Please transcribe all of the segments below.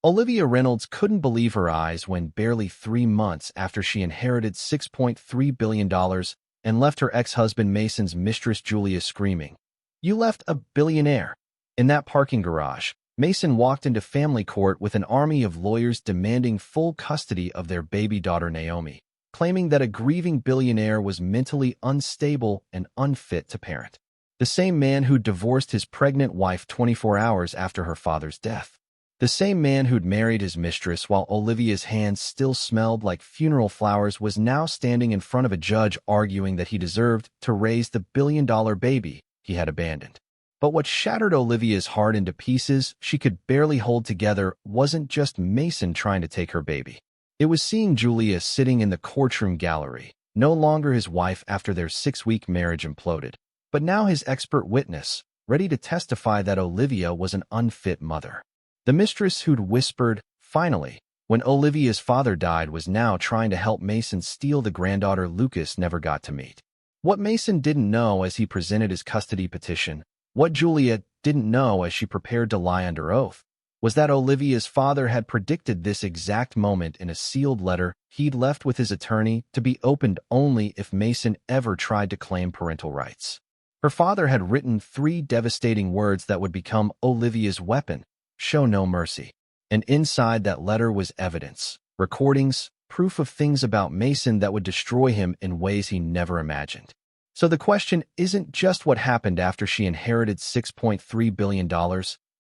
Olivia Reynolds couldn't believe her eyes when barely 3 months after she inherited $6.3 billion and left her ex-husband Mason's mistress Julia screaming, "You left a billionaire!" In that parking garage, Mason walked into family court with an army of lawyers demanding full custody of their baby daughter Naomi, claiming that a grieving billionaire was mentally unstable and unfit to parent. The same man who divorced his pregnant wife 24 hours after her father's death. The same man who'd married his mistress while Olivia's hands still smelled like funeral flowers was now standing in front of a judge arguing that he deserved to raise the billion-dollar baby he had abandoned. But what shattered Olivia's heart into pieces she could barely hold together wasn't just Mason trying to take her baby. It was seeing Julia sitting in the courtroom gallery, no longer his wife after their 6-week marriage imploded, but now his expert witness, ready to testify that Olivia was an unfit mother. The mistress who'd whispered, "Finally," when Olivia's father died was now trying to help Mason steal the granddaughter Lucas never got to meet. What Mason didn't know as he presented his custody petition, what Julia didn't know as she prepared to lie under oath, was that Olivia's father had predicted this exact moment in a sealed letter he'd left with his attorney to be opened only if Mason ever tried to claim parental rights. Her father had written 3 devastating words that would become Olivia's weapon: "Show no mercy." And inside that letter was evidence, recordings, proof of things about Mason that would destroy him in ways he never imagined. So the question isn't just what happened after she inherited $6.3 billion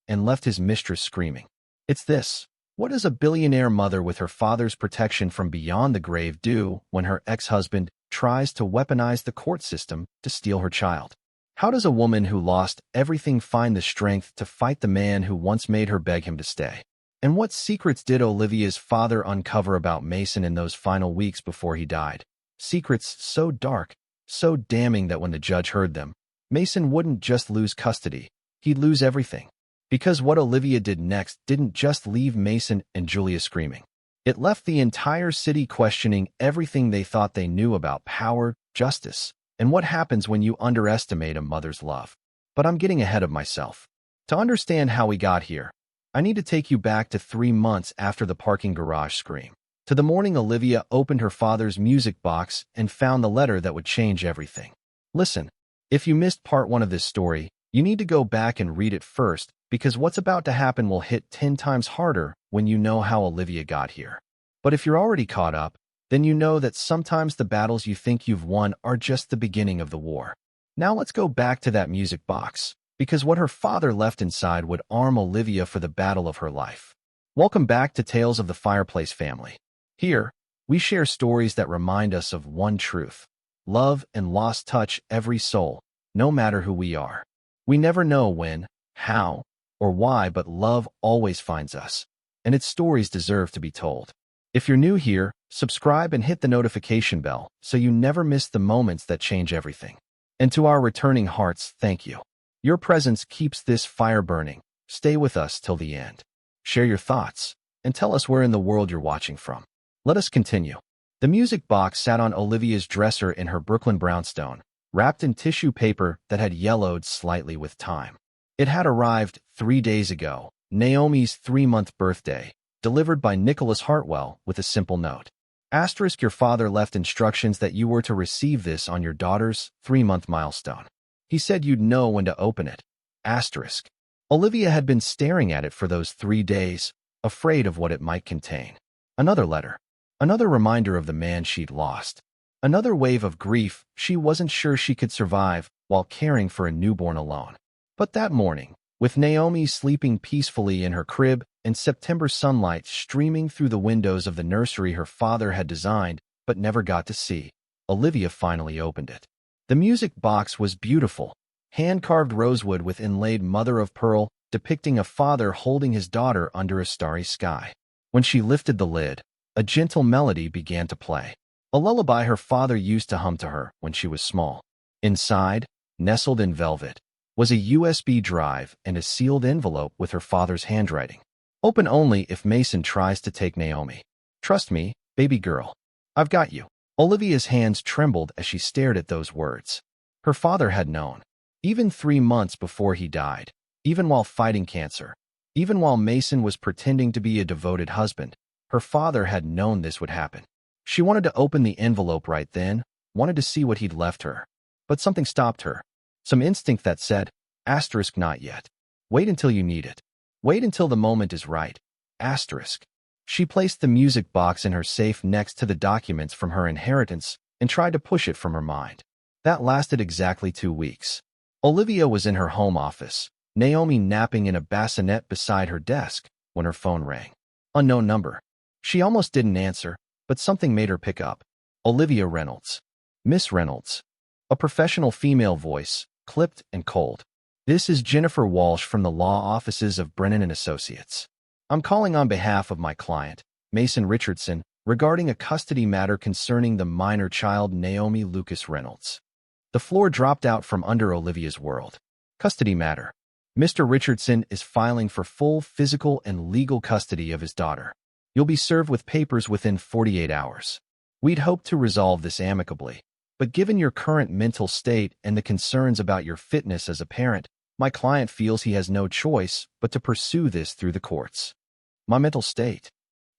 and left his mistress screaming. It's this: what does a billionaire mother with her father's protection from beyond the grave do when her ex-husband tries to weaponize the court system to steal her child? How does a woman who lost everything find the strength to fight the man who once made her beg him to stay? And what secrets did Olivia's father uncover about Mason in those final weeks before he died? Secrets so dark, so damning that when the judge heard them, Mason wouldn't just lose custody, he'd lose everything. Because what Olivia did next didn't just leave Mason and Julia screaming. It left the entire city questioning everything they thought they knew about power, justice, and what happens when you underestimate a mother's love. But I'm getting ahead of myself. To understand how we got here, I need to take you back to 3 months after the parking garage scream, to the morning Olivia opened her father's music box and found the letter that would change everything. Listen, if you missed part 1 of this story, you need to go back and read it first, because what's about to happen will hit 10 times harder when you know how Olivia got here. But if you're already caught up, then you know that sometimes the battles you think you've won are just the beginning of the war. Now let's go back to that music box, because what her father left inside would arm Olivia for the battle of her life. Welcome back to Tales of the Fireplace Family. Here, we share stories that remind us of one truth: love and loss touch every soul, no matter who we are. We never know when, how, or why, but love always finds us, and its stories deserve to be told. If you're new here, subscribe and hit the notification bell so you never miss the moments that change everything. And to our returning hearts, thank you. Your presence keeps this fire burning. Stay with us till the end. Share your thoughts, and tell us where in the world you're watching from. Let us continue. The music box sat on Olivia's dresser in her Brooklyn brownstone, wrapped in tissue paper that had yellowed slightly with time. It had arrived 3 days ago, Naomi's 3-month birthday, delivered by Nicholas Hartwell with a simple note. Asterisk, your father left instructions that you were to receive this on your daughter's 3-month milestone. He said you'd know when to open it. Asterisk. Olivia had been staring at it for those 3 days, afraid of what it might contain. Another letter. Another reminder of the man she'd lost. Another wave of grief she wasn't sure she could survive while caring for a newborn alone. But that morning, with Naomi sleeping peacefully in her crib and September sunlight streaming through the windows of the nursery her father had designed but never got to see, Olivia finally opened it. The music box was beautiful, hand-carved rosewood with inlaid mother-of-pearl depicting a father holding his daughter under a starry sky. When she lifted the lid, a gentle melody began to play, a lullaby her father used to hum to her when she was small. Inside, nestled in velvet, was a USB drive and a sealed envelope with her father's handwriting. Open only if Mason tries to take Naomi. Trust me, baby girl. I've got you. Olivia's hands trembled as she stared at those words. Her father had known. Even 3 months before he died. Even while fighting cancer. Even while Mason was pretending to be a devoted husband, her father had known this would happen. She wanted to open the envelope right then, wanted to see what he'd left her. But something stopped her. Some instinct that said, asterisk not yet. Wait until you need it. Wait until the moment is right. Asterisk. She placed the music box in her safe next to the documents from her inheritance and tried to push it from her mind. That lasted exactly 2 weeks. Olivia was in her home office, Naomi napping in a bassinet beside her desk, when her phone rang. Unknown number. She almost didn't answer, but something made her pick up. Olivia Reynolds. Miss Reynolds. A professional female voice, clipped and cold. This is Jennifer Walsh from the law offices of Brennan & Associates. I'm calling on behalf of my client, Mason Richardson, regarding a custody matter concerning the minor child Naomi Lucas Reynolds. The floor dropped out from under Olivia's world. Custody matter. Mr. Richardson is filing for full physical and legal custody of his daughter. You'll be served with papers within 48 hours. We'd hoped to resolve this amicably, but given your current mental state and the concerns about your fitness as a parent, my client feels he has no choice but to pursue this through the courts. My mental state.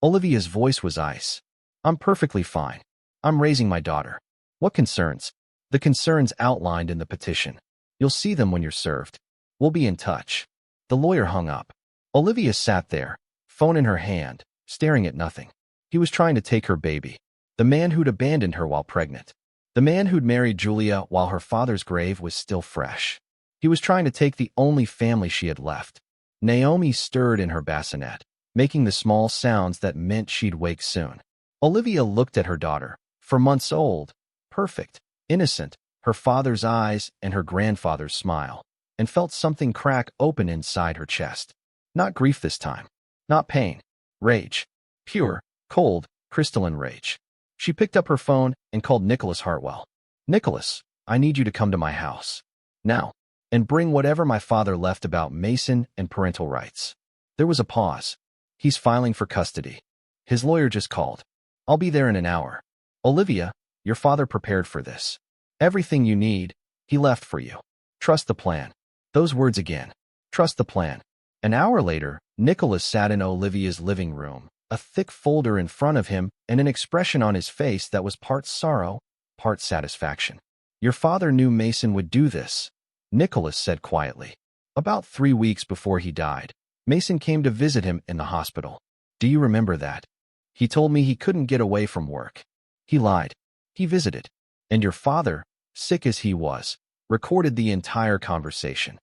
Olivia's voice was ice. I'm perfectly fine. I'm raising my daughter. What concerns? The concerns outlined in the petition. You'll see them when you're served. We'll be in touch. The lawyer hung up. Olivia sat there, phone in her hand, staring at nothing. He was trying to take her baby. The man who'd abandoned her while pregnant. The man who'd married Julia while her father's grave was still fresh. He was trying to take the only family she had left. Naomi stirred in her bassinet, making the small sounds that meant she'd wake soon. Olivia looked at her daughter, 4 months old, perfect, innocent, her father's eyes and her grandfather's smile, and felt something crack open inside her chest. Not grief this time. Not pain. Rage. Pure, cold, crystalline rage. She picked up her phone and called Nicholas Hartwell. Nicholas, I need you to come to my house. Now. And bring whatever my father left about Mason and parental rights. There was a pause. He's filing for custody. His lawyer just called. I'll be there in an hour. Olivia, your father prepared for this. Everything you need, he left for you. Trust the plan. Those words again. Trust the plan. An hour later, Nicholas sat in Olivia's living room, a thick folder in front of him and an expression on his face that was part sorrow, part satisfaction. Your father knew Mason would do this, Nicholas said quietly. About 3 weeks before he died, Mason came to visit him in the hospital. Do you remember that? He told me he couldn't get away from work. He lied. He visited. And your father, sick as he was, recorded the entire conversation.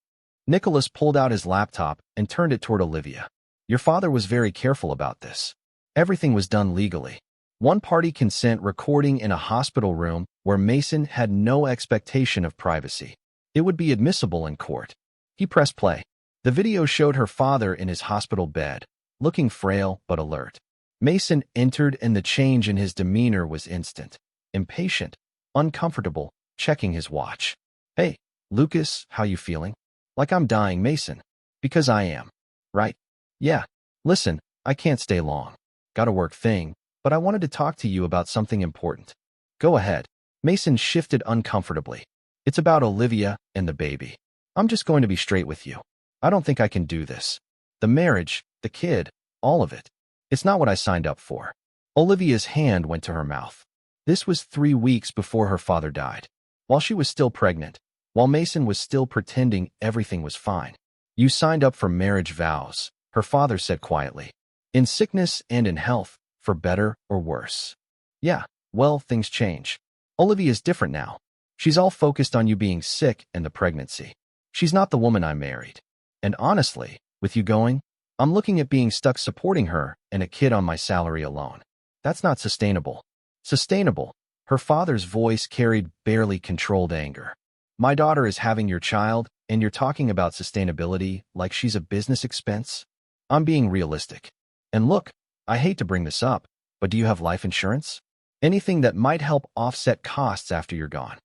Nicholas pulled out his laptop and turned it toward Olivia. Your father was very careful about this. Everything was done legally. One-party consent recording in a hospital room where Mason had no expectation of privacy. It would be admissible in court. He pressed play. The video showed her father in his hospital bed, looking frail but alert. Mason entered and the change in his demeanor was instant. Impatient, uncomfortable, checking his watch. Hey, Lucas, how you feeling? Like I'm dying, Mason. Because I am. Right? Yeah. Listen, I can't stay long. Got a work thing, but I wanted to talk to you about something important. Go ahead. Mason shifted uncomfortably. It's about Olivia and the baby. I'm just going to be straight with you. I don't think I can do this. The marriage, the kid, all of it. It's not what I signed up for. Olivia's hand went to her mouth. This was 3 weeks before her father died. While she was still pregnant, while Mason was still pretending everything was fine. You signed up for marriage vows, her father said quietly. In sickness and in health, for better or worse. Yeah, well, things change. Olivia's different now. She's all focused on you being sick and the pregnancy. She's not the woman I married. And honestly, with you going, I'm looking at being stuck supporting her and a kid on my salary alone. That's not sustainable. Sustainable. Her father's voice carried barely controlled anger. My daughter is having your child, and you're talking about sustainability like she's a business expense? I'm being realistic. And look, I hate to bring this up, but do you have life insurance? Anything that might help offset costs after you're gone?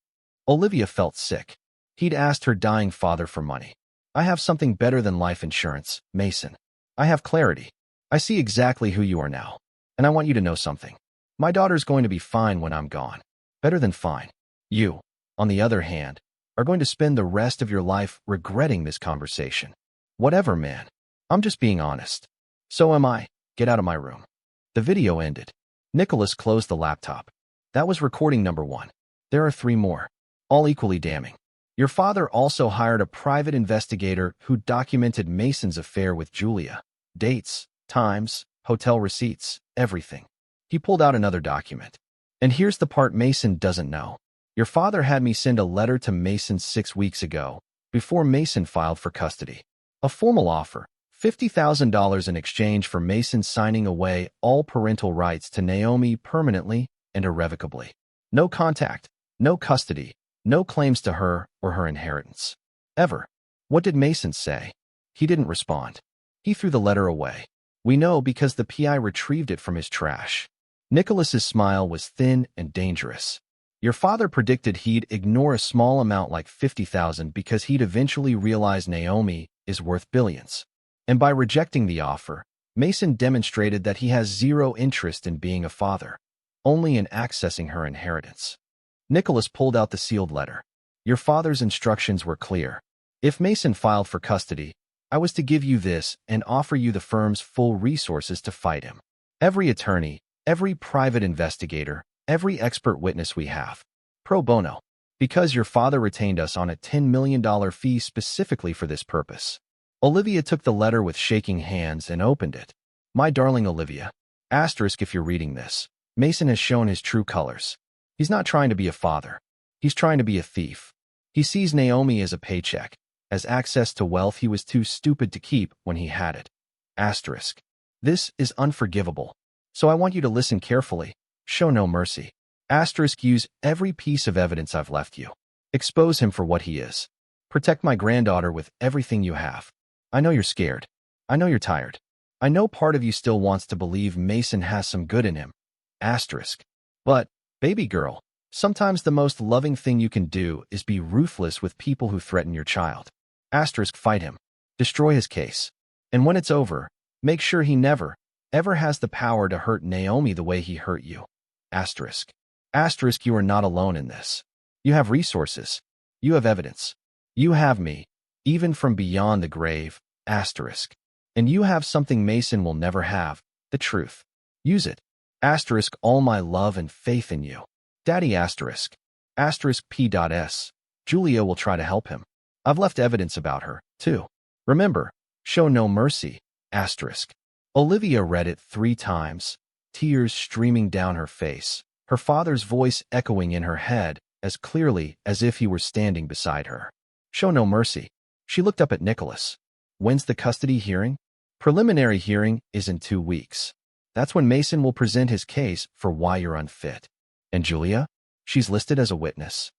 Olivia felt sick. He'd asked her dying father for money. I have something better than life insurance, Mason. I have clarity. I see exactly who you are now. And I want you to know something. My daughter's going to be fine when I'm gone. Better than fine. You, on the other hand, are going to spend the rest of your life regretting this conversation. Whatever, man. I'm just being honest. So am I. Get out of my room. The video ended. Nicholas closed the laptop. That was recording number 1. There are 3 more, all equally damning. Your father also hired a private investigator who documented Mason's affair with Julia. Dates, times, hotel receipts, everything. He pulled out another document. And here's the part Mason doesn't know. Your father had me send a letter to Mason 6 weeks ago, before Mason filed for custody. A formal offer, $50,000 in exchange for Mason signing away all parental rights to Naomi permanently and irrevocably. No contact, no custody, no claims to her or her inheritance. Ever. What did Mason say? He didn't respond. He threw the letter away. We know because the PI retrieved it from his trash. Nicholas's smile was thin and dangerous. Your father predicted he'd ignore a small amount like $50,000 because he'd eventually realize Naomi is worth billions. And by rejecting the offer, Mason demonstrated that he has zero interest in being a father, only in accessing her inheritance. Nicholas pulled out the sealed letter. Your father's instructions were clear. If Mason filed for custody, I was to give you this and offer you the firm's full resources to fight him. Every attorney, every private investigator, every expert witness we have. Pro bono. Because your father retained us on a $10 million fee specifically for this purpose. Olivia took the letter with shaking hands and opened it. My darling Olivia. Asterisk if you're reading this. Mason has shown his true colors. He's not trying to be a father. He's trying to be a thief. He sees Naomi as a paycheck, as access to wealth he was too stupid to keep when he had it. Asterisk. This is unforgivable. So I want you to listen carefully. Show no mercy. Asterisk use every piece of evidence I've left you. Expose him for what he is. Protect my granddaughter with everything you have. I know you're scared. I know you're tired. I know part of you still wants to believe Mason has some good in him. Asterisk. But, baby girl, sometimes the most loving thing you can do is be ruthless with people who threaten your child. Asterisk fight him. Destroy his case. And when it's over, make sure he never, ever has the power to hurt Naomi the way he hurt you. Asterisk. Asterisk you are not alone in this. You have resources. You have evidence. You have me, even from beyond the grave. Asterisk. And you have something Mason will never have, the truth. Use it. Asterisk all my love and faith in you. Daddy asterisk. Asterisk P.S. Julia will try to help him. I've left evidence about her, too. Remember, show no mercy. Asterisk. Olivia read it 3 times, tears streaming down her face, her father's voice echoing in her head as clearly as if he were standing beside her. Show no mercy. She looked up at Nicholas. When's the custody hearing? Preliminary hearing is in 2 weeks. That's when Mason will present his case for why you're unfit. And Julia? She's listed as a witness.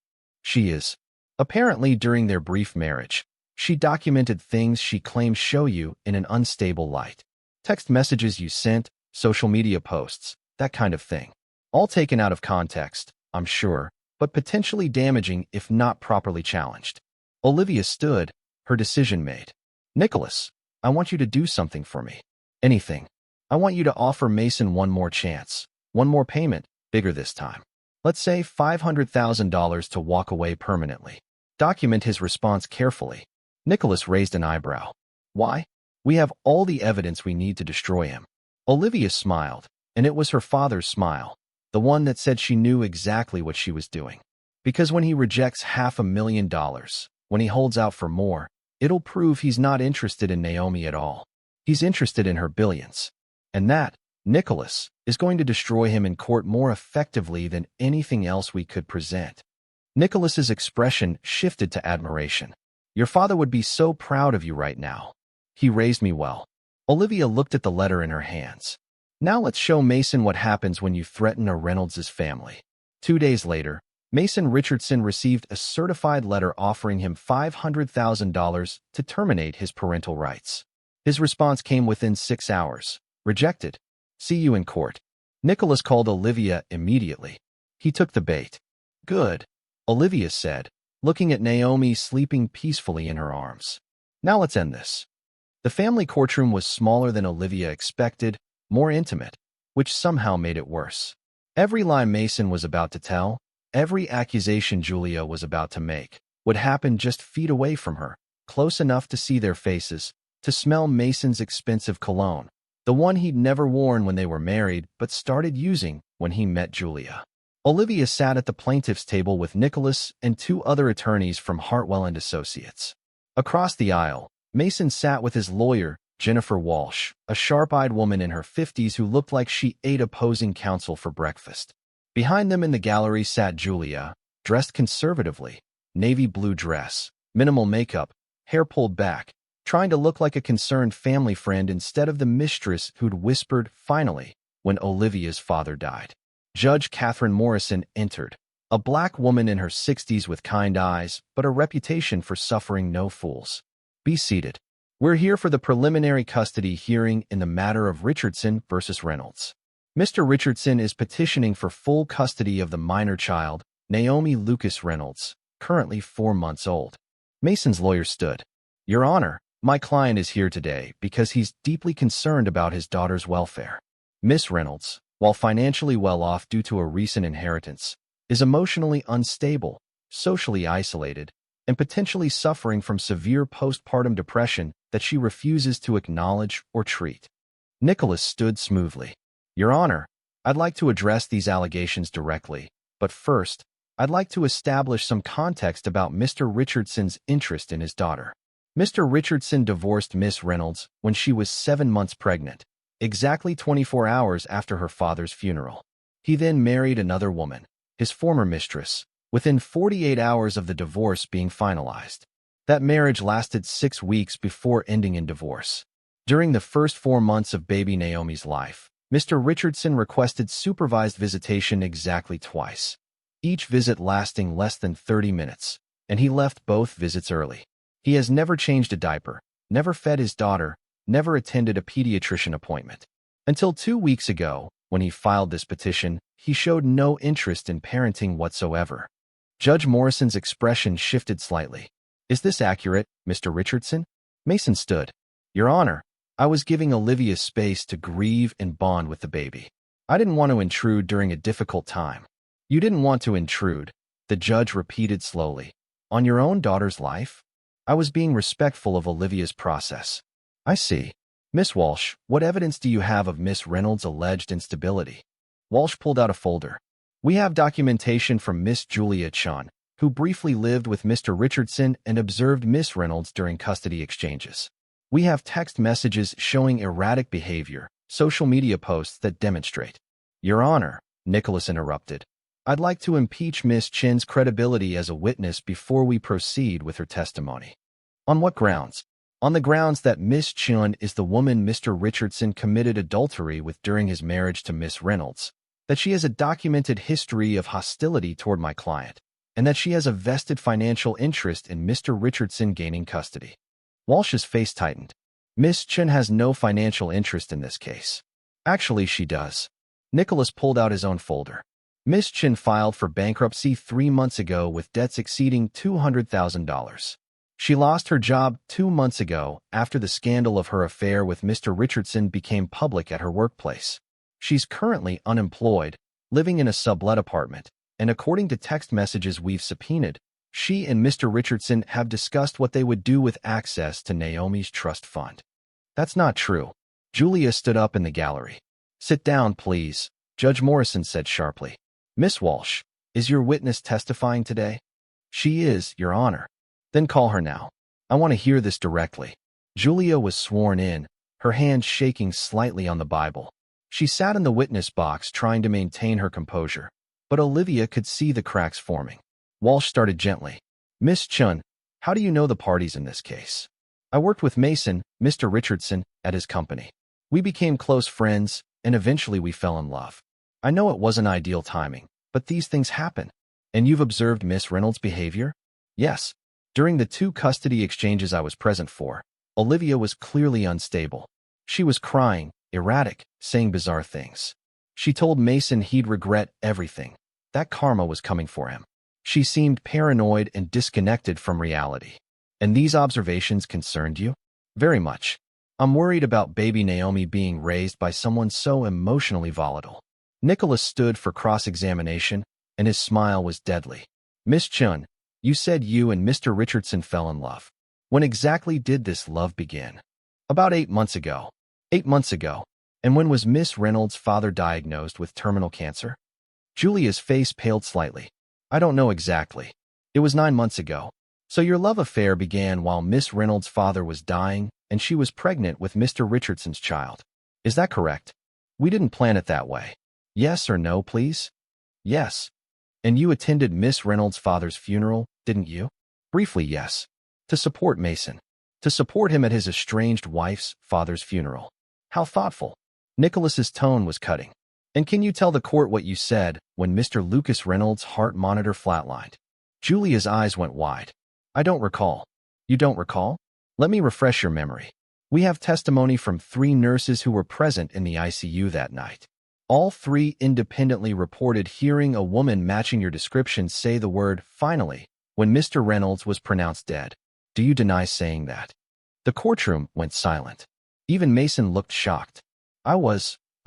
She is. Apparently, during their brief marriage, she documented things she claims show you in an unstable light. Text messages you sent, social media posts, that kind of thing. All taken out of context, I'm sure, but potentially damaging if not properly challenged. Olivia stood, her decision made. Nicholas, I want you to do something for me. Anything. I want you to offer Mason one more chance, one more payment, bigger this time. Let's say $500,000 to walk away permanently. Document his response carefully. Nicholas raised an eyebrow. Why? We have all the evidence we need to destroy him. Olivia smiled, and it was her father's smile, the one that said she knew exactly what she was doing. Because when he rejects $500,000, when he holds out for more, it'll prove he's not interested in Naomi at all. He's interested in her billions. And that, Nicholas, is going to destroy him in court more effectively than anything else we could present. Nicholas's expression shifted to admiration. Your father would be so proud of you right now. He raised me well. Olivia looked at the letter in her hands. Now let's show Mason what happens when you threaten a Reynolds' family. 2 days later, Mason Richardson received a certified letter offering him $500,000 to terminate his parental rights. His response came within 6 hours. Rejected. See you in court. Nicholas called Olivia immediately. He took the bait. Good, Olivia said, looking at Naomi sleeping peacefully in her arms. Now let's end this. The family courtroom was smaller than Olivia expected, more intimate, which somehow made it worse. Every lie Mason was about to tell, every accusation Julia was about to make, would happen just feet away from her, close enough to see their faces, to smell Mason's expensive cologne, the one he'd never worn when they were married but started using when he met Julia. Olivia sat at the plaintiff's table with Nicholas and two other attorneys from Hartwell and Associates. Across the aisle, Mason sat with his lawyer, Jennifer Walsh, a sharp-eyed woman in her 50s who looked like she ate opposing counsel for breakfast. Behind them in the gallery sat Julia, dressed conservatively, navy blue dress, minimal makeup, hair pulled back, trying to look like a concerned family friend instead of the mistress who'd whispered, finally, when Olivia's father died. Judge Catherine Morrison entered, a black woman in her 60s with kind eyes, but a reputation for suffering no fools. Be seated. We're here for the preliminary custody hearing in the matter of Richardson versus Reynolds. Mr. Richardson is petitioning for full custody of the minor child, Naomi Lucas Reynolds, currently 4 months old. Mason's lawyer stood. Your Honor, my client is here today because he's deeply concerned about his daughter's welfare. Miss Reynolds, while financially well off due to a recent inheritance, is emotionally unstable, socially isolated, and potentially suffering from severe postpartum depression that she refuses to acknowledge or treat. Nicholas stood smoothly. Your Honor, I'd like to address these allegations directly, but first, I'd like to establish some context about Mr. Richardson's interest in his daughter. Mr. Richardson divorced Miss Reynolds when she was 7 months pregnant, exactly 24 hours after her father's funeral. He then married another woman, his former mistress, within 48 hours of the divorce being finalized. That marriage lasted 6 weeks before ending in divorce. During the first 4 months of baby Naomi's life, Mr. Richardson requested supervised visitation exactly twice, each visit lasting less than 30 minutes, and he left both visits early. He has never changed a diaper, never fed his daughter, never attended a pediatrician appointment. Until 2 weeks ago, when he filed this petition, he showed no interest in parenting whatsoever. Judge Morrison's expression shifted slightly. Is this accurate, Mr. Richardson? Mason stood. Your Honor, I was giving Olivia space to grieve and bond with the baby. I didn't want to intrude during a difficult time. You didn't want to intrude, the judge repeated slowly. On your own daughter's life? I was being respectful of Olivia's process. I see. Miss Walsh, what evidence do you have of Miss Reynolds' alleged instability? Walsh pulled out a folder. We have documentation from Miss Julia Chun, who briefly lived with Mr. Richardson and observed Miss Reynolds during custody exchanges. We have text messages showing erratic behavior, social media posts that demonstrate. Your Honor, Nicholas interrupted. I'd like to impeach Miss Chin's credibility as a witness before we proceed with her testimony. On what grounds? On the grounds that Miss Chun is the woman Mr. Richardson committed adultery with during his marriage to Miss Reynolds, that she has a documented history of hostility toward my client, and that she has a vested financial interest in Mr. Richardson gaining custody. Walsh's face tightened. Miss Chun has no financial interest in this case. Actually, she does. Nicholas pulled out his own folder. Miss Chun filed for bankruptcy 3 months ago with debts exceeding $200,000. She lost her job 2 months ago after the scandal of her affair with Mr. Richardson became public at her workplace. She's currently unemployed, living in a sublet apartment, and according to text messages we've subpoenaed, she and Mr. Richardson have discussed what they would do with access to Naomi's trust fund. That's not true. Julia stood up in the gallery. Sit down, please, Judge Morrison said sharply. Miss Walsh, is your witness testifying today? She is, Your Honor. Then call her now. I want to hear this directly. Julia was sworn in, her hand shaking slightly on the Bible. She sat in the witness box trying to maintain her composure, but Olivia could see the cracks forming. Walsh started gently. Miss Chun, how do you know the parties in this case? I worked with Mason, Mr. Richardson, at his company. We became close friends, and eventually we fell in love. I know it wasn't ideal timing, but these things happen. And you've observed Miss Reynolds' behavior? Yes. During the 2 custody exchanges I was present for, Olivia was clearly unstable. She was crying, erratic, saying bizarre things. She told Mason he'd regret everything, that karma was coming for him. She seemed paranoid and disconnected from reality. And these observations concerned you? Very much. I'm worried about baby Naomi being raised by someone so emotionally volatile. Nicholas stood for cross-examination, and his smile was deadly. Miss Chun, you said you and Mr. Richardson fell in love. When exactly did this love begin? About 8 months ago. 8 months ago. And when was Miss Reynolds' father diagnosed with terminal cancer? Julia's face paled slightly. I don't know exactly. It was 9 months ago. So your love affair began while Miss Reynolds' father was dying and she was pregnant with Mr. Richardson's child. Is that correct? We didn't plan it that way. Yes or no, please? Yes. And you attended Miss Reynolds' father's funeral, didn't you? Briefly, yes. To support Mason. To support him at his estranged wife's father's funeral. How thoughtful. Nicholas's tone was cutting. And can you tell the court what you said when Mr. Lucas Reynolds' heart monitor flatlined? Julia's eyes went wide. I don't recall. You don't recall? Let me refresh your memory. We have testimony from 3 nurses who were present in the ICU that night. All 3 independently reported hearing a woman matching your description say the word finally when Mr. Reynolds was pronounced dead. Do you deny saying that? The courtroom went silent. Even Mason looked shocked. I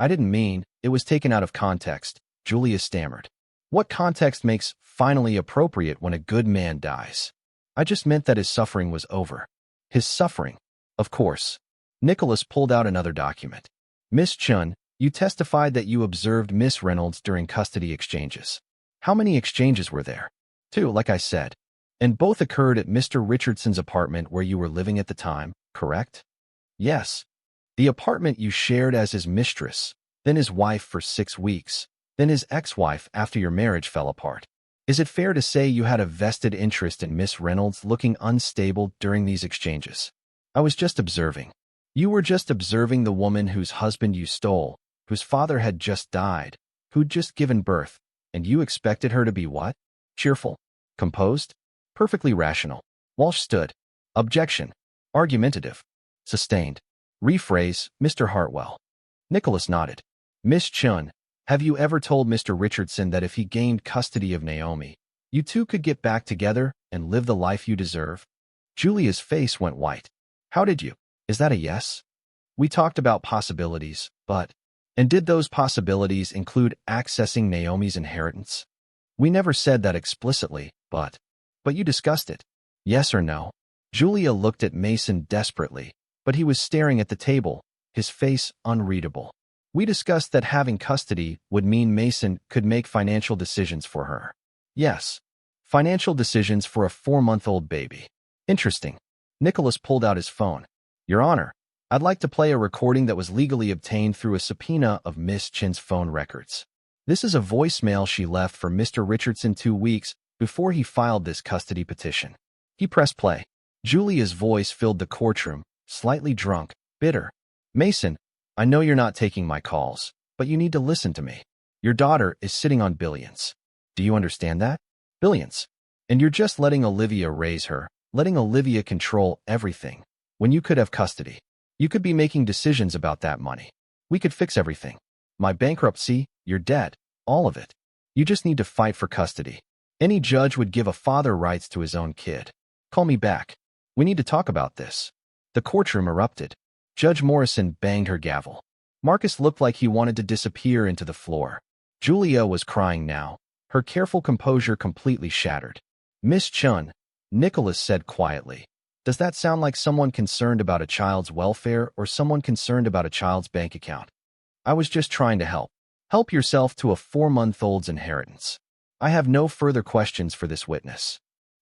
didn't mean, it was taken out of context, Julia stammered. What context makes finally appropriate when a good man dies? I just meant that his suffering was over. His suffering? Of course. Nicholas pulled out another document. Miss Chun, you testified that you observed Miss Reynolds during custody exchanges. How many exchanges were there? 2, like I said. And both occurred at Mr. Richardson's apartment where you were living at the time, correct? Yes. The apartment you shared as his mistress, then his wife for 6 weeks, then his ex-wife after your marriage fell apart. Is it fair to say you had a vested interest in Miss Reynolds looking unstable during these exchanges? I was just observing. You were just observing the woman whose husband you stole, whose father had just died, who'd just given birth, and you expected her to be what? Cheerful? Composed? Perfectly rational. Walsh stood. Objection. Argumentative. Sustained. Rephrase, Mr. Hartwell. Nicholas nodded. Miss Chun, have you ever told Mr. Richardson that if he gained custody of Naomi, you two could get back together and live the life you deserve? Julia's face went white. How did you? Is that a yes? We talked about possibilities, but... And did those possibilities include accessing Naomi's inheritance? We never said that explicitly, but you discussed it. Yes or no? Julia looked at Mason desperately, but he was staring at the table, his face unreadable. We discussed that having custody would mean Mason could make financial decisions for her. Yes. Financial decisions for a 4-month-old baby. Interesting. Nicholas pulled out his phone. Your Honor, I'd like to play a recording that was legally obtained through a subpoena of Miss Chin's phone records. This is a voicemail she left for Mr. Richardson 2 weeks before he filed this custody petition. He pressed play. Julia's voice filled the courtroom, slightly drunk, bitter. Mason, I know you're not taking my calls, but you need to listen to me. Your daughter is sitting on billions. Do you understand that? Billions. And you're just letting Olivia raise her, letting Olivia control everything, when you could have custody. You could be making decisions about that money. We could fix everything. My bankruptcy, your debt, all of it. You just need to fight for custody. Any judge would give a father rights to his own kid. Call me back. We need to talk about this. The courtroom erupted. Judge Morrison banged her gavel. Marcus looked like he wanted to disappear into the floor. Julia was crying now, her careful composure completely shattered. Miss Chun, Nicholas said quietly, does that sound like someone concerned about a child's welfare or someone concerned about a child's bank account? I was just trying to help. Help yourself to a 4-month-old's inheritance. I have no further questions for this witness.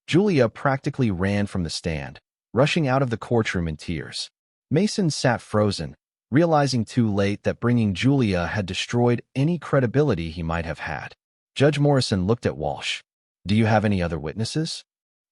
Julia practically ran from the stand, rushing out of the courtroom in tears. Mason sat frozen, realizing too late that bringing Julia had destroyed any credibility he might have had. Judge Morrison looked at Walsh. Do you have any other witnesses?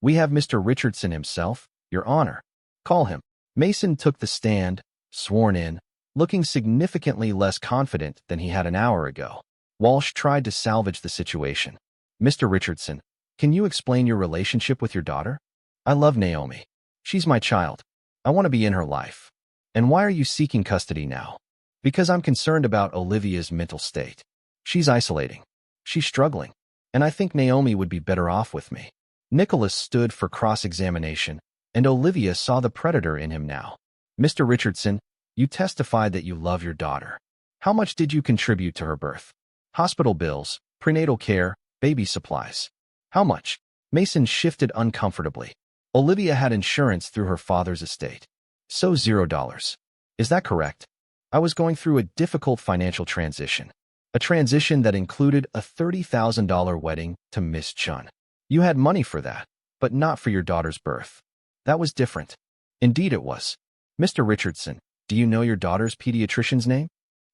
We have Mr. Richardson himself, Your Honor. Call him. Mason took the stand, sworn in, looking significantly less confident than he had an hour ago. Walsh tried to salvage the situation. Mr. Richardson, can you explain your relationship with your daughter? I love Naomi. She's my child. I want to be in her life. And why are you seeking custody now? Because I'm concerned about Olivia's mental state. She's isolating. She's struggling. And I think Naomi would be better off with me. Nicholas stood for cross-examination, and Olivia saw the predator in him now. Mr. Richardson, you testified that you love your daughter. How much did you contribute to her birth? Hospital bills, prenatal care, baby supplies. How much? Mason shifted uncomfortably. Olivia had insurance through her father's estate. So $0. Is that correct? I was going through a difficult financial transition. A transition that included a $30,000 wedding to Miss Chun. You had money for that, but not for your daughter's birth. That was different. Indeed it was. Mr. Richardson, do you know your daughter's pediatrician's name?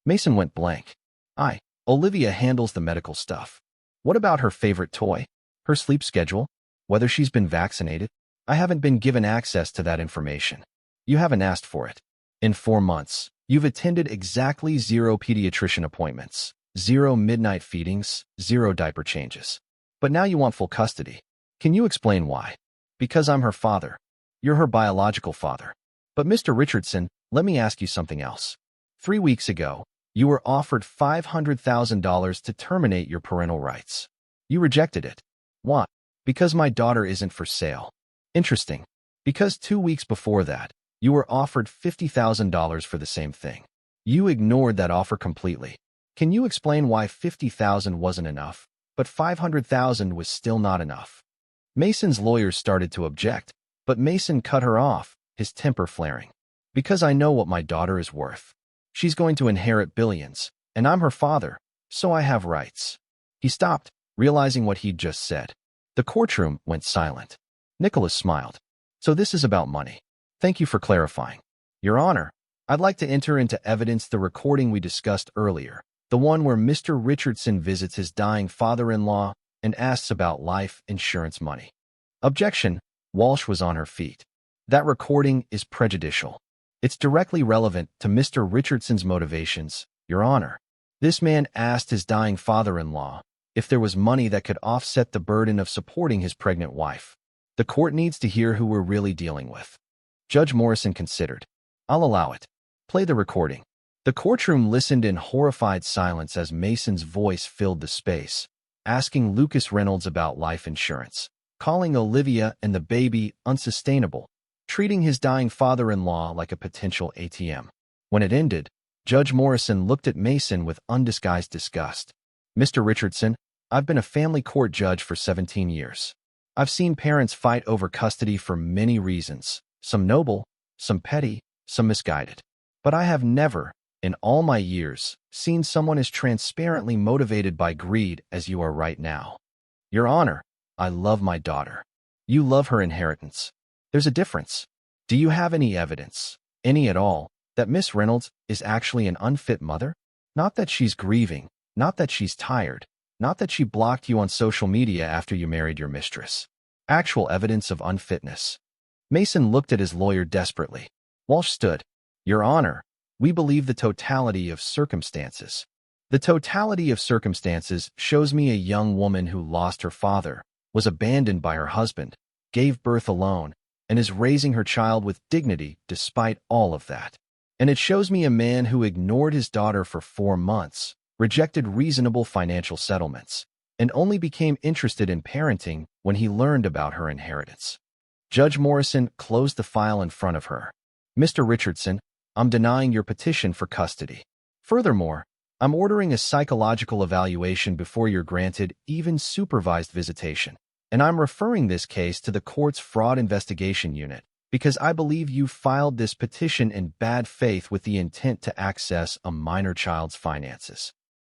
Mason went blank. Olivia handles the medical stuff. What about her favorite toy? Her sleep schedule? Whether she's been vaccinated? I haven't been given access to that information. You haven't asked for it. In 4 months, you've attended exactly 0 pediatrician appointments, 0 midnight feedings, 0 diaper changes. But now you want full custody. Can you explain why? Because I'm her father. You're her biological father. But Mr. Richardson, let me ask you something else. 3 weeks ago, you were offered $500,000 to terminate your parental rights. You rejected it. Why? Because my daughter isn't for sale. Interesting. Because 2 weeks before that, you were offered $50,000 for the same thing. You ignored that offer completely. Can you explain why $50,000 wasn't enough, but $500,000 was still not enough? Mason's lawyers started to object, but Mason cut her off, his temper flaring. Because I know what my daughter is worth. She's going to inherit billions, and I'm her father, so I have rights. He stopped, realizing what he'd just said. The courtroom went silent. Nicholas smiled. So this is about money. Thank you for clarifying. Your Honor, I'd like to enter into evidence the recording we discussed earlier, the one where Mr. Richardson visits his dying father-in-law and asks about life insurance money. Objection. Walsh was on her feet. That recording is prejudicial. It's directly relevant to Mr. Richardson's motivations, Your Honor. This man asked his dying father-in-law if there was money that could offset the burden of supporting his pregnant wife. The court needs to hear who we're really dealing with. Judge Morrison considered. I'll allow it. Play the recording. The courtroom listened in horrified silence as Mason's voice filled the space, asking Lucas Reynolds about life insurance, calling Olivia and the baby unsustainable, treating his dying father-in-law like a potential ATM. When it ended, Judge Morrison looked at Mason with undisguised disgust. Mr. Richardson, I've been a family court judge for 17 years. I've seen parents fight over custody for many reasons, some noble, some petty, some misguided. But I have never, in all my years, seen someone as transparently motivated by greed as you are right now. Your Honor, I love my daughter. You love her inheritance. There's a difference. Do you have any evidence, any at all, that Miss Reynolds is actually an unfit mother? Not that she's grieving, not that she's tired, not that she blocked you on social media after you married your mistress. Actual evidence of unfitness. Mason looked at his lawyer desperately. Walsh stood. Your Honor, we believe the totality of circumstances. The totality of circumstances shows me a young woman who lost her father, was abandoned by her husband, gave birth alone, and is raising her child with dignity despite all of that. And it shows me a man who ignored his daughter for 4 months, rejected reasonable financial settlements, and only became interested in parenting when he learned about her inheritance. Judge Morrison closed the file in front of her. Mr. Richardson, I'm denying your petition for custody. Furthermore, I'm ordering a psychological evaluation before you're granted even supervised visitation. And I'm referring this case to the court's fraud investigation unit because I believe you filed this petition in bad faith with the intent to access a minor child's finances.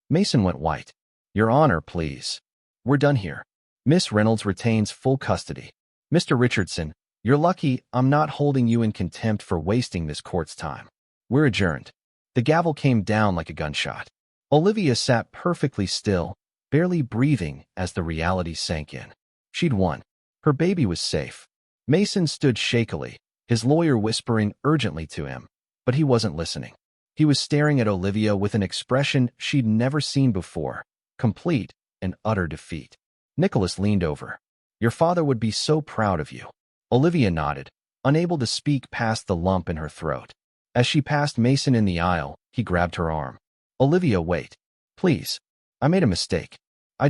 Mason went white. Your Honor, please. We're done here. Miss Reynolds retains full custody. Mr. Richardson, you're lucky I'm not holding you in contempt for wasting this court's time. We're adjourned. The gavel came down like a gunshot. Olivia sat perfectly still, barely breathing as the reality sank in. She'd won. Her baby was safe. Mason stood shakily, his lawyer whispering urgently to him, but he wasn't listening. He was staring at Olivia with an expression she'd never seen before, complete and utter defeat. Nicholas leaned over. Your father would be so proud of you. Olivia nodded, unable to speak past the lump in her throat. As she passed Mason in the aisle, he grabbed her arm. Olivia, wait. Please. I made a mistake. I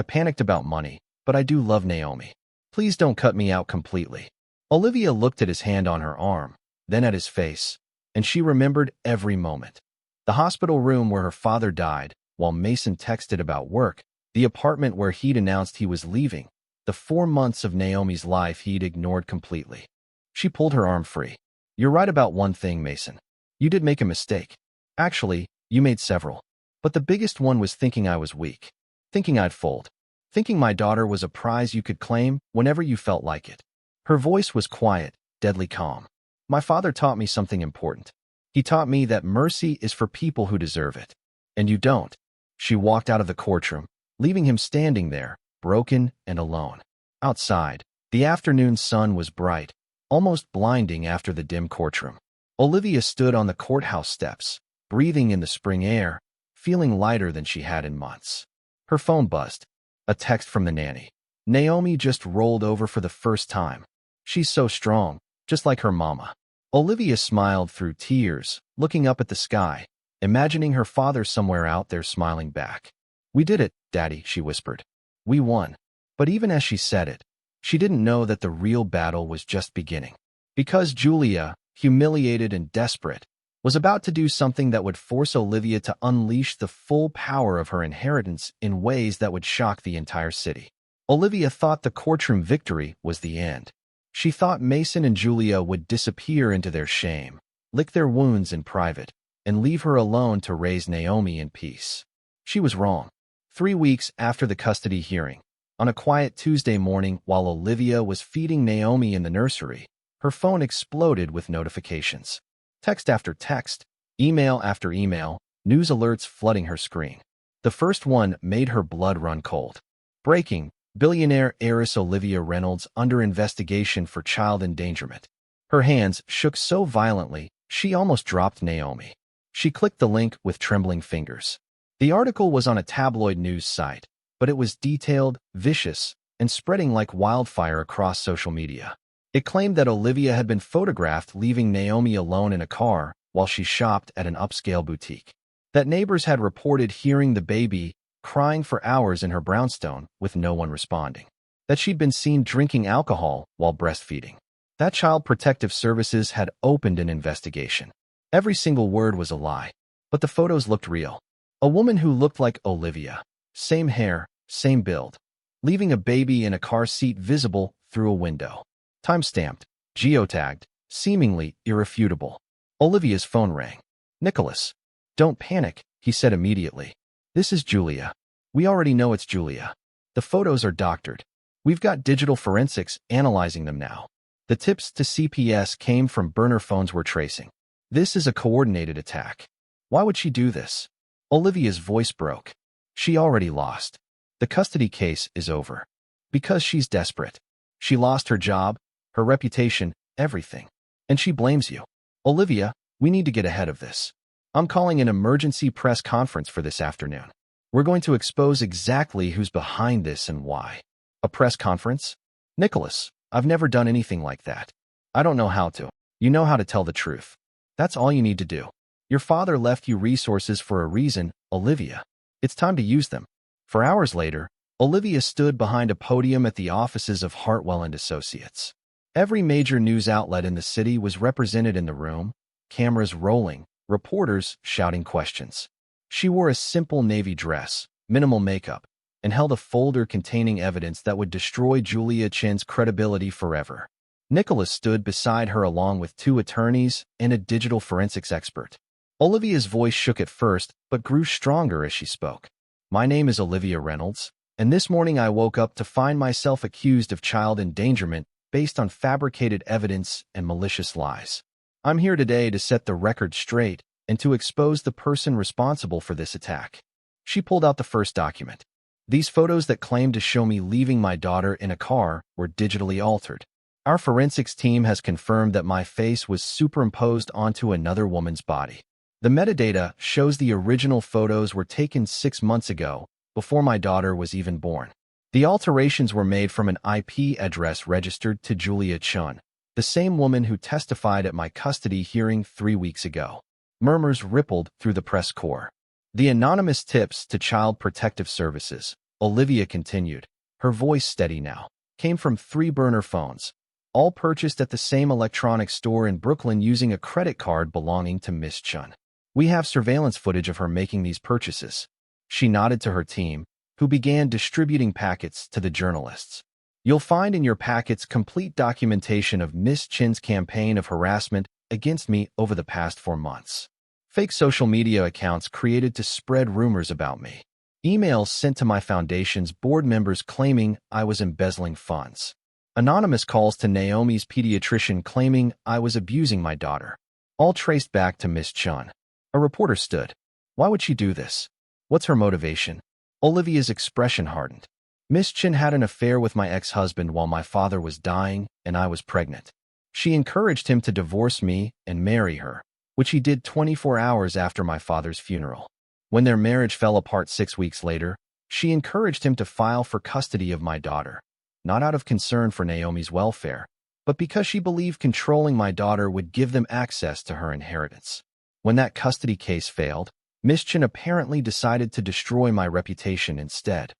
panicked about money. But I do love Naomi. Please don't cut me out completely. Olivia looked at his hand on her arm, then at his face, and she remembered every moment. The hospital room where her father died, while Mason texted about work, the apartment where he'd announced he was leaving, the 4 months of Naomi's life he'd ignored completely. She pulled her arm free. You're right about one thing, Mason. You did make a mistake. Actually, you made several. But the biggest one was thinking I was weak. Thinking I'd fold. Thinking my daughter was a prize you could claim whenever you felt like it. Her voice was quiet, deadly calm. My father taught me something important. He taught me that mercy is for people who deserve it. And you don't. She walked out of the courtroom, leaving him standing there, broken and alone. Outside, the afternoon sun was bright, almost blinding after the dim courtroom. Olivia stood on the courthouse steps, breathing in the spring air, feeling lighter than she had in months. Her phone buzzed. A text from the nanny. Naomi just rolled over for the first time. She's so strong, just like her mama. Olivia smiled through tears, looking up at the sky, imagining her father somewhere out there smiling back. We did it, Daddy, she whispered. We won. But even as she said it, she didn't know that the real battle was just beginning. Because Julia, humiliated and desperate, was about to do something that would force Olivia to unleash the full power of her inheritance in ways that would shock the entire city. Olivia thought the courtroom victory was the end. She thought Mason and Julia would disappear into their shame, lick their wounds in private, and leave her alone to raise Naomi in peace. She was wrong. 3 weeks after the custody hearing, on a quiet Tuesday morning while Olivia was feeding Naomi in the nursery, her phone exploded with notifications. Text after text, email after email, news alerts flooding her screen. The first one made her blood run cold. Breaking: Billionaire heiress Olivia Reynolds under investigation for child endangerment. Her hands shook so violently, she almost dropped Naomi. She clicked the link with trembling fingers. The article was on a tabloid news site, but it was detailed, vicious, and spreading like wildfire across social media. It claimed that Olivia had been photographed leaving Naomi alone in a car while she shopped at an upscale boutique. That neighbors had reported hearing the baby crying for hours in her brownstone with no one responding. That she'd been seen drinking alcohol while breastfeeding. That Child Protective Services had opened an investigation. Every single word was a lie, but the photos looked real. A woman who looked like Olivia. Same hair, same build. Leaving a baby in a car seat visible through a window. Time-stamped, geotagged, seemingly irrefutable. Olivia's phone rang. Nicholas. Don't panic, he said immediately. This is Julia. We already know it's Julia. The photos are doctored. We've got digital forensics analyzing them now. The tips to CPS came from burner phones we're tracing. This is a coordinated attack. Why would she do this? Olivia's voice broke. She already lost. The custody case is over. Because she's desperate. She lost her job, her reputation, everything. And she blames you. Olivia, we need to get ahead of this. I'm calling an emergency press conference for this afternoon. We're going to expose exactly who's behind this and why. A press conference? Nicholas, I've never done anything like that. I don't know how to. You know how to tell the truth. That's all you need to do. Your father left you resources for a reason, Olivia. It's time to use them. For hours later, Olivia stood behind a podium at the offices of Hartwell and Associates. Every major news outlet in the city was represented in the room, cameras rolling, reporters shouting questions. She wore a simple navy dress, minimal makeup, and held a folder containing evidence that would destroy Julia Chin's credibility forever. Nicholas stood beside her along with 2 attorneys and a digital forensics expert. Olivia's voice shook at first, but grew stronger as she spoke. My name is Olivia Reynolds, and this morning I woke up to find myself accused of child endangerment based on fabricated evidence and malicious lies. I'm here today to set the record straight and to expose the person responsible for this attack. She pulled out the first document. These photos that claimed to show me leaving my daughter in a car were digitally altered. Our forensics team has confirmed that my face was superimposed onto another woman's body. The metadata shows the original photos were taken 6 months ago, before my daughter was even born. The alterations were made from an IP address registered to Julia Chun, the same woman who testified at my custody hearing 3 weeks ago. Murmurs rippled through the press corps. The anonymous tips to Child Protective Services, Olivia continued, her voice steady now, came from 3 burner phones, all purchased at the same electronics store in Brooklyn using a credit card belonging to Miss Chun. We have surveillance footage of her making these purchases. She nodded to her team, who began distributing packets to the journalists. You'll find in your packets complete documentation of Miss Chin's campaign of harassment against me over the past 4 months. Fake social media accounts created to spread rumors about me. Emails sent to my foundation's board members claiming I was embezzling funds. Anonymous calls to Naomi's pediatrician claiming I was abusing my daughter. All traced back to Miss Chun. A reporter stood. Why would she do this? What's her motivation? Olivia's expression hardened. Miss Chun had an affair with my ex-husband while my father was dying and I was pregnant. She encouraged him to divorce me and marry her, which he did 24 hours after my father's funeral. When their marriage fell apart 6 weeks later, she encouraged him to file for custody of my daughter, not out of concern for Naomi's welfare, but because she believed controlling my daughter would give them access to her inheritance. When that custody case failed, Miss Chun apparently decided to destroy my reputation instead.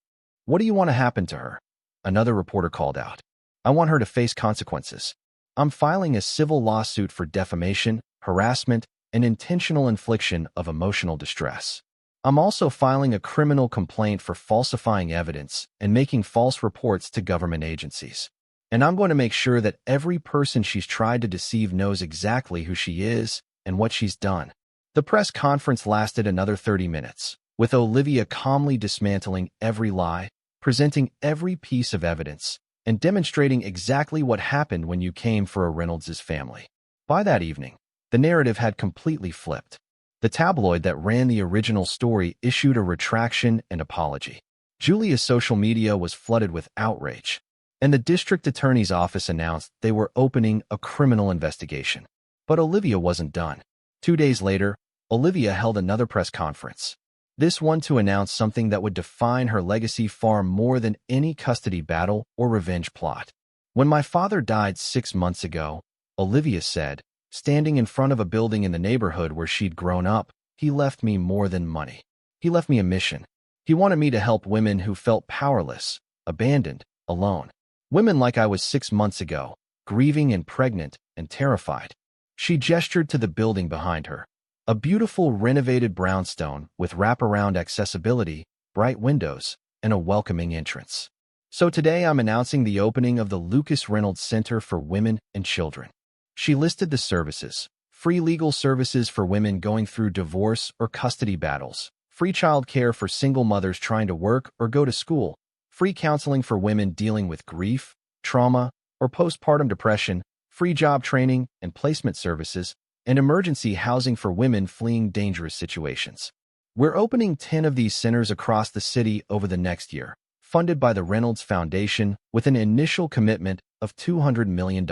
What do you want to happen to her? Another reporter called out. I want her to face consequences. I'm filing a civil lawsuit for defamation, harassment, and intentional infliction of emotional distress. I'm also filing a criminal complaint for falsifying evidence and making false reports to government agencies. And I'm going to make sure that every person she's tried to deceive knows exactly who she is and what she's done. The press conference lasted another 30 minutes, with Olivia calmly dismantling every lie, presenting every piece of evidence, and demonstrating exactly what happened when you came for a Reynolds' family. By that evening, the narrative had completely flipped. The tabloid that ran the original story issued a retraction and apology. Julia's social media was flooded with outrage, and the district attorney's office announced they were opening a criminal investigation. But Olivia wasn't done. 2 days later, Olivia held another press conference, this one to announce something that would define her legacy far more than any custody battle or revenge plot. When my father died 6 months ago, Olivia said, standing in front of a building in the neighborhood where she'd grown up, he left me more than money. He left me a mission. He wanted me to help women who felt powerless, abandoned, alone. Women like I was 6 months ago, grieving and pregnant and terrified. She gestured to the building behind her, a beautiful renovated brownstone with wraparound accessibility, bright windows, and a welcoming entrance. So today I'm announcing the opening of the Lucas Reynolds Center for Women and Children. She listed the services: free legal services for women going through divorce or custody battles, free child care for single mothers trying to work or go to school, free counseling for women dealing with grief, trauma, or postpartum depression, free job training and placement services, and emergency housing for women fleeing dangerous situations. We're opening 10 of these centers across the city over the next year, funded by the Reynolds Foundation with an initial commitment of $200 million.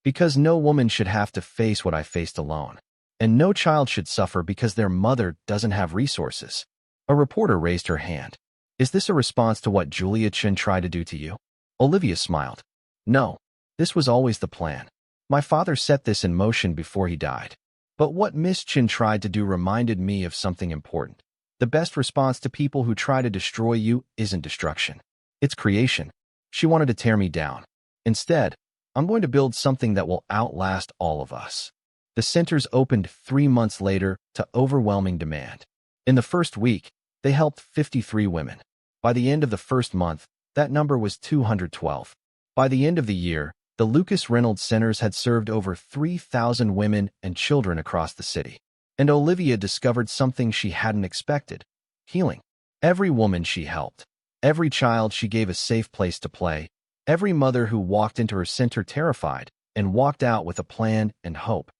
Because no woman should have to face what I faced alone, and no child should suffer because their mother doesn't have resources. A reporter raised her hand. Is this a response to what Julia Chun tried to do to you? Olivia smiled. No, this was always the plan. My father set this in motion before he died. But what Miss Chun tried to do reminded me of something important. The best response to people who try to destroy you isn't destruction. It's creation. She wanted to tear me down. Instead, I'm going to build something that will outlast all of us. The centers opened 3 months later to overwhelming demand. In the first week, they helped 53 women. By the end of the first month, that number was 212. By the end of the year, the Lucas Reynolds Centers had served over 3,000 women and children across the city. And Olivia discovered something she hadn't expected: healing. Every woman she helped, every child she gave a safe place to play, every mother who walked into her center terrified and walked out with a plan and hope.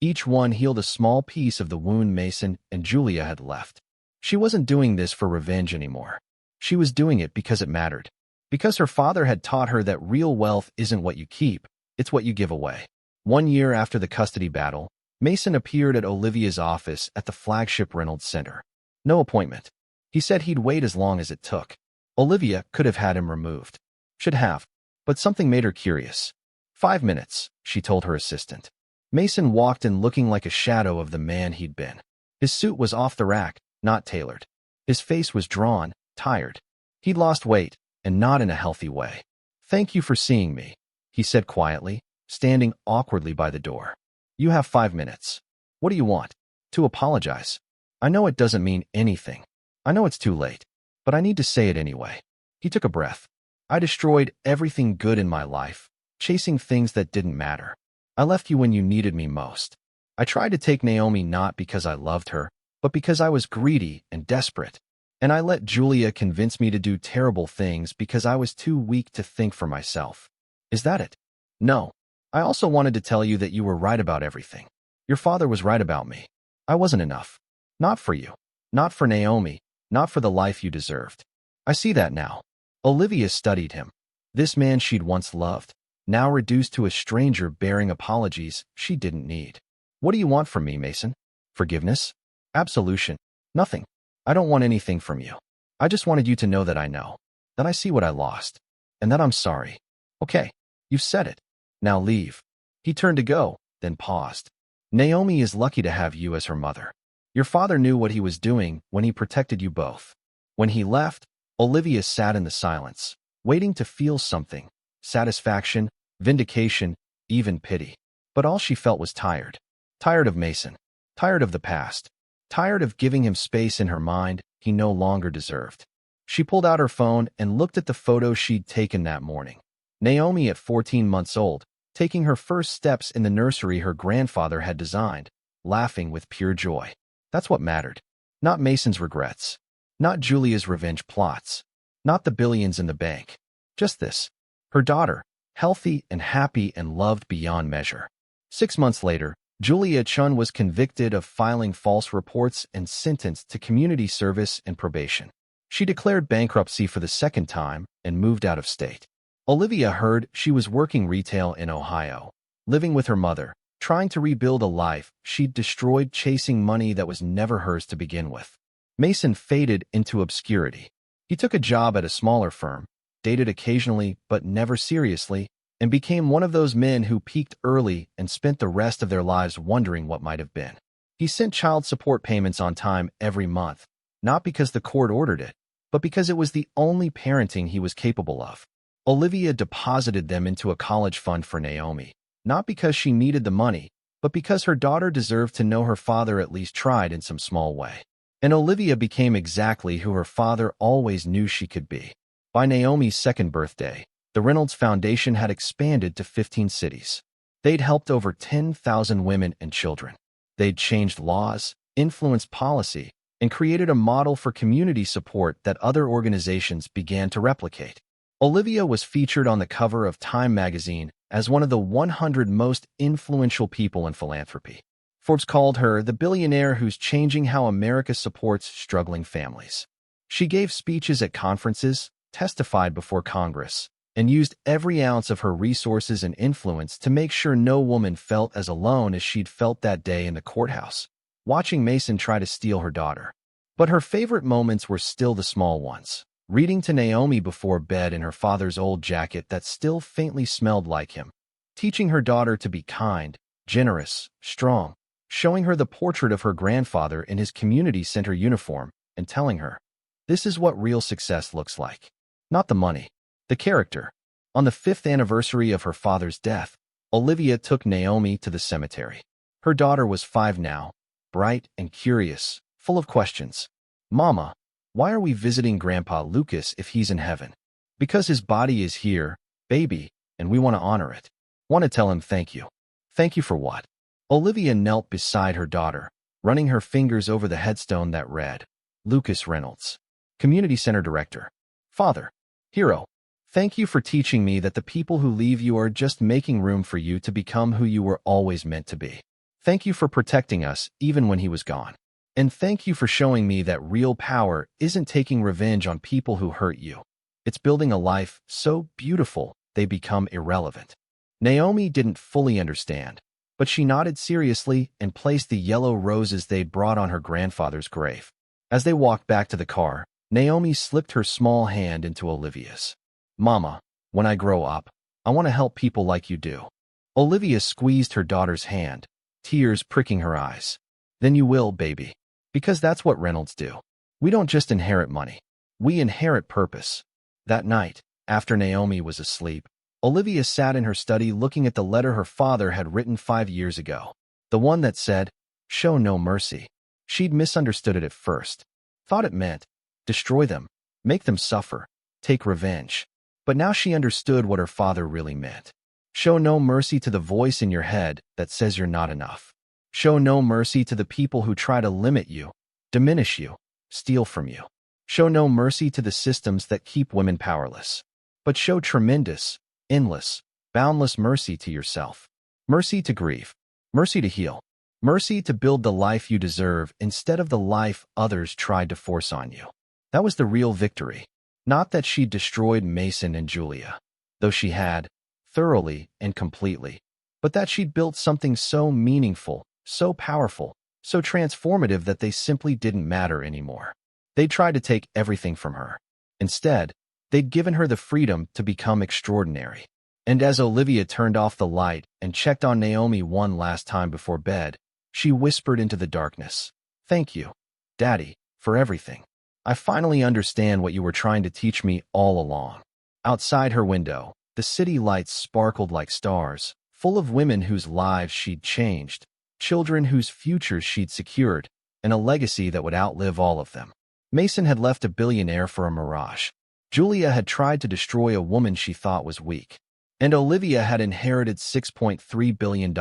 Each one healed a small piece of the wound Mason and Julia had left. She wasn't doing this for revenge anymore. She was doing it because it mattered. Because her father had taught her that real wealth isn't what you keep, it's what you give away. 1 year after the custody battle, Mason appeared at Olivia's office at the flagship Reynolds Center. No appointment. He said he'd wait as long as it took. Olivia could have had him removed. Should have. But something made her curious. 5 minutes, she told her assistant. Mason walked in looking like a shadow of the man he'd been. His suit was off the rack, not tailored. His face was drawn, tired. He'd lost weight, and not in a healthy way. Thank you for seeing me, he said quietly, standing awkwardly by the door. You have 5 minutes. What do you want? To apologize. I know it doesn't mean anything. I know it's too late, but I need to say it anyway. He took a breath. I destroyed everything good in my life, chasing things that didn't matter. I left you when you needed me most. I tried to take Naomi not because I loved her, but because I was greedy and desperate. And I let Julia convince me to do terrible things because I was too weak to think for myself. Is that it? No. I also wanted to tell you that you were right about everything. Your father was right about me. I wasn't enough. Not for you. Not for Naomi. Not for the life you deserved. I see that now. Olivia studied him. This man she'd once loved, now reduced to a stranger bearing apologies she didn't need. What do you want from me, Mason? Forgiveness? Absolution? Nothing. I don't want anything from you. I just wanted you to know that I know, that I see what I lost, and that I'm sorry. Okay, you've said it. Now leave. He turned to go, then paused. Naomi is lucky to have you as her mother. Your father knew what he was doing when he protected you both. When he left, Olivia sat in the silence, waiting to feel something, satisfaction, vindication, even pity. But all she felt was tired. Tired of Mason. Tired of the past. Tired of giving him space in her mind he no longer deserved. She pulled out her phone and looked at the photo she'd taken that morning. Naomi at 14 months old, taking her first steps in the nursery her grandfather had designed, laughing with pure joy. That's what mattered. Not Mason's regrets. Not Julia's revenge plots. Not the billions in the bank. Just this. Her daughter, healthy and happy and loved beyond measure. 6 months later, Julia Chun was convicted of filing false reports and sentenced to community service and probation. She declared bankruptcy for the second time and moved out of state. Olivia heard she was working retail in Ohio, living with her mother, trying to rebuild a life she'd destroyed chasing money that was never hers to begin with. Mason faded into obscurity. He took a job at a smaller firm, dated occasionally but never seriously, and became one of those men who peaked early and spent the rest of their lives wondering what might have been. He sent child support payments on time every month, not because the court ordered it, but because it was the only parenting he was capable of. Olivia deposited them into a college fund for Naomi, not because she needed the money, but because her daughter deserved to know her father at least tried in some small way. And Olivia became exactly who her father always knew she could be. By Naomi's second birthday, the Reynolds Foundation had expanded to 15 cities. They'd helped over 10,000 women and children. They'd changed laws, influenced policy, and created a model for community support that other organizations began to replicate. Olivia was featured on the cover of Time magazine as one of the 100 most influential people in philanthropy. Forbes called her the billionaire who's changing how America supports struggling families. She gave speeches at conferences, testified before Congress, and used every ounce of her resources and influence to make sure no woman felt as alone as she'd felt that day in the courthouse, watching Mason try to steal her daughter. But her favorite moments were still the small ones. Reading to Naomi before bed in her father's old jacket that still faintly smelled like him. Teaching her daughter to be kind, generous, strong. Showing her the portrait of her grandfather in his community center uniform and telling her, this is what real success looks like. Not the money, the character. On the 5th anniversary of her father's death, Olivia took Naomi to the cemetery. Her daughter was 5 now, bright and curious, full of questions. Mama, why are we visiting Grandpa Lucas if he's in heaven? Because his body is here, baby, and we want to honor it. Want to tell him thank you. Thank you for what? Olivia knelt beside her daughter, running her fingers over the headstone that read, Lucas Reynolds, Community Center Director. Father, hero, thank you for teaching me that the people who leave you are just making room for you to become who you were always meant to be. Thank you for protecting us even when he was gone. And thank you for showing me that real power isn't taking revenge on people who hurt you. It's building a life so beautiful they become irrelevant. Naomi didn't fully understand, but she nodded seriously and placed the yellow roses they'd brought on her grandfather's grave. As they walked back to the car, Naomi slipped her small hand into Olivia's. Mama, when I grow up, I want to help people like you do. Olivia squeezed her daughter's hand, tears pricking her eyes. Then you will, baby. Because that's what Reynolds do. We don't just inherit money. We inherit purpose. That night, after Naomi was asleep, Olivia sat in her study looking at the letter her father had written 5 years ago. The one that said, show no mercy. She'd misunderstood it at first. Thought it meant, destroy them, make them suffer, take revenge. But now she understood what her father really meant. Show no mercy to the voice in your head that says you're not enough. Show no mercy to the people who try to limit you, diminish you, steal from you. Show no mercy to the systems that keep women powerless. But show tremendous, endless, boundless mercy to yourself. Mercy to grieve. Mercy to heal. Mercy to build the life you deserve instead of the life others tried to force on you. That was the real victory. Not that she destroyed Mason and Julia, though she had, thoroughly and completely, but that she'd built something so meaningful, so powerful, so transformative that they simply didn't matter anymore. They tried to take everything from her. Instead, they'd given her the freedom to become extraordinary. And as Olivia turned off the light and checked on Naomi one last time before bed, she whispered into the darkness, "Thank you, Daddy, for everything. I finally understand what you were trying to teach me all along." Outside her window, the city lights sparkled like stars, full of women whose lives she'd changed, children whose futures she'd secured, and a legacy that would outlive all of them. Mason had left a billionaire for a mirage. Julia had tried to destroy a woman she thought was weak. And Olivia had inherited $6.3 billion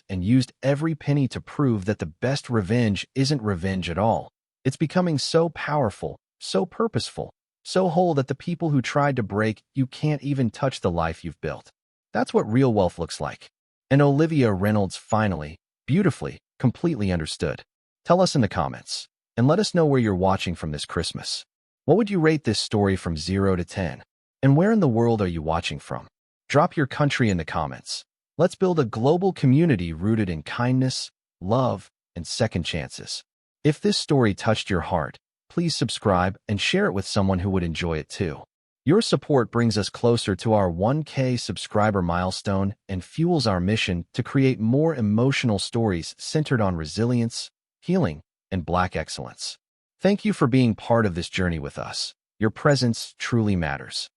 and used every penny to prove that the best revenge isn't revenge at all. It's becoming so powerful, so purposeful, so whole that the people who tried to break you can't even touch the life you've built. That's what real wealth looks like. And Olivia Reynolds finally, beautifully, completely understood. Tell us in the comments, and let us know where you're watching from this Christmas. What would you rate this story from 0 to 10? And where in the world are you watching from? Drop your country in the comments. Let's build a global community rooted in kindness, love, and second chances. If this story touched your heart, please subscribe and share it with someone who would enjoy it too. Your support brings us closer to our 1K subscriber milestone and fuels our mission to create more emotional stories centered on resilience, healing, and Black excellence. Thank you for being part of this journey with us. Your presence truly matters.